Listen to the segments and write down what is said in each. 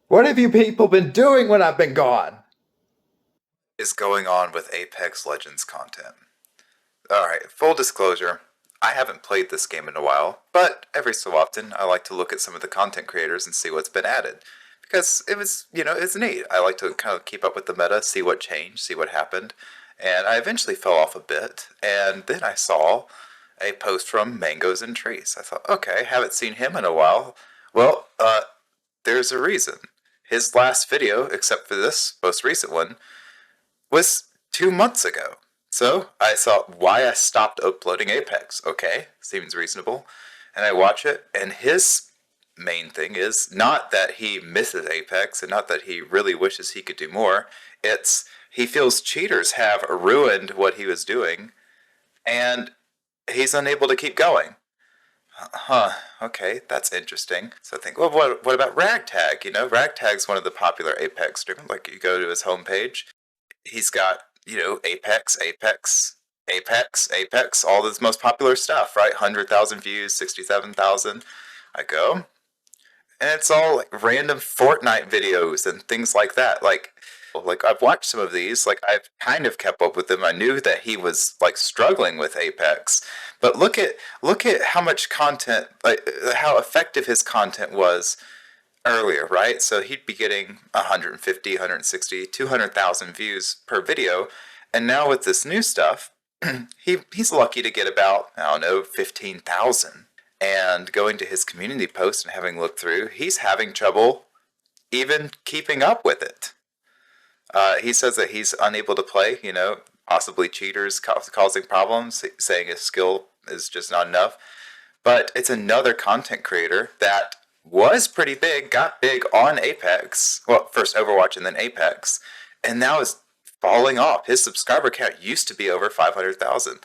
What have you people been doing when I've been gone? Is going on with Apex Legends content. Alright, full disclosure, I haven't played this game in a while, but every so often I like to look at some of the content creators and see what's been added. Because it was, it's neat. I like to kind of keep up with the meta, see what changed, see what happened. And I eventually fell off a bit, and then I saw a post from Mangoes and Trees. I thought, okay, haven't seen him in a while. Well, there's a reason. His last video, except for this most recent one, was 2 months ago. So I saw why I stopped uploading Apex. Okay, seems reasonable. And I watch it, and his main thing is not that he misses Apex and not that he really wishes he could do more. It's he feels cheaters have ruined what he was doing, and he's unable to keep going. Huh, okay, that's interesting. So I think, well, what about Ragtag? Ragtag's one of the popular Apex streamers. Like, you go to his homepage, he's got, Apex, Apex, Apex, Apex, all this most popular stuff, right? 100,000 views, 67,000. I go, and it's all like random Fortnite videos and things like that. Like I've watched some of these, like I've kind of kept up with him. I knew that he was like struggling with Apex, but look at how much content, like how effective his content was earlier, right? So he'd be getting 150, 160, 200,000 views per video, and now with this new stuff, he's lucky to get about, I don't know, 15,000. And going to his community post and having looked through, he's having trouble even keeping up with it. He says that he's unable to play, possibly cheaters causing problems, saying his skill is just not enough. But it's another content creator that was pretty big, got big on Apex. Well, first Overwatch and then Apex, and now is falling off. His subscriber count used to be over 500,000.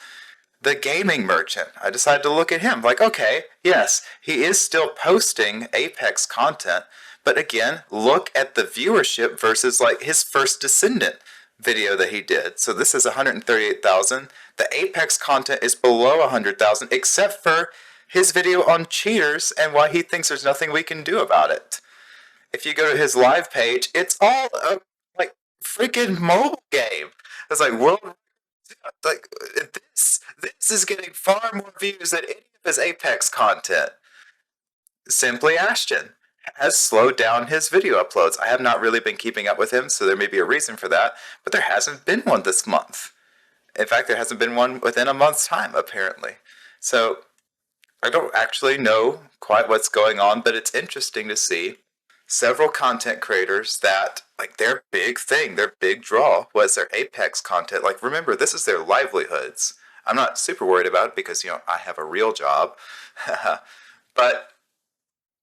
The gaming merchant. I decided to look at him. Like, okay, yes, he is still posting Apex content, but again, look at the viewership versus like his first Descendant video that he did. So this is 138,000. The Apex content is below 100,000, except for his video on cheaters and why he thinks there's nothing we can do about it. If you go to his live page, it's all a like freaking mobile game. It's like world, like this is getting far more views than any of his Apex content. Simply Ashton has slowed down his video uploads. I have not really been keeping up with him, so there may be a reason for that, but there hasn't been one this month. In fact, there hasn't been one within a month's time, apparently. So I don't actually know quite what's going on, but it's interesting to see several content creators that, like, their big thing, their big draw was their Apex content. Like, remember, this is their livelihoods. I'm not super worried about it because, I have a real job. But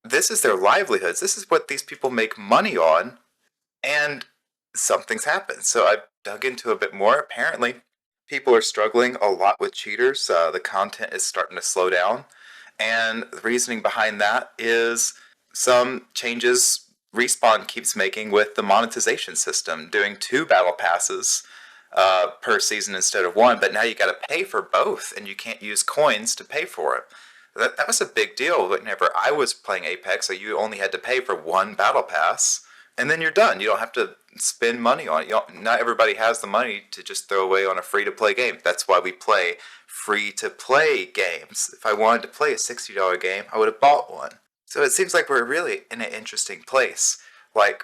this is their livelihoods. This is what these people make money on, and something's happened. So I've dug into a bit more. Apparently, people are struggling a lot with cheaters. The content is starting to slow down. And the reasoning behind that is some changes Respawn keeps making with the monetization system, doing 2 battle passes per season instead of 1, but now you got to pay for both, and you can't use coins to pay for it. That was a big deal whenever I was playing Apex, so you only had to pay for 1 battle pass, and then you're done. You don't have to spend money on it. Not everybody has the money to just throw away on a free-to-play game. That's why we play free-to-play games. If I wanted to play a $60 game, I would have bought one. So it seems like we're really in an interesting place. Like,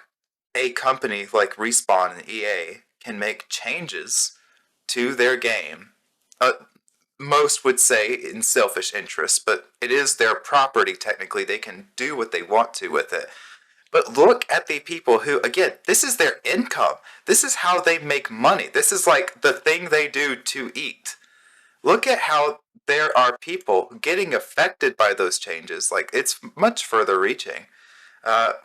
a company like Respawn and EA can make changes to their game. Most would say in selfish interest, but it is their property technically. They can do what they want to with it. But look at the people who, again, this is their income. This is how they make money. This is like the thing they do to eat. Look at how there are people getting affected by those changes. Like, it's much further reaching.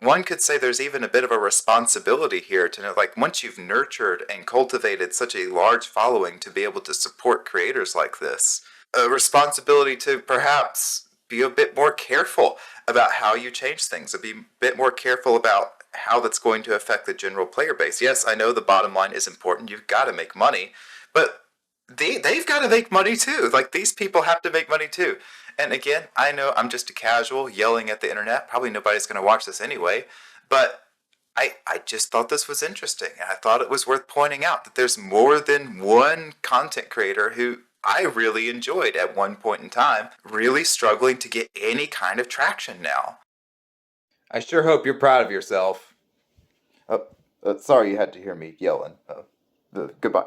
One could say there's even a bit of a responsibility here to know, like, once you've nurtured and cultivated such a large following to be able to support creators like this, a responsibility to perhaps be a bit more careful about how you change things, and be a bit more careful about how that's going to affect the general player base. Yes, I know the bottom line is important. You've got to make money, but they've got to make money too. Like, these people have to make money too. And again, I know I'm just a casual yelling at the internet. Probably nobody's going to watch this anyway. But I just thought this was interesting, and I thought it was worth pointing out that there's more than one content creator who I really enjoyed at one point in time, really struggling to get any kind of traction now. I sure hope you're proud of yourself. Sorry you had to hear me yelling. Goodbye.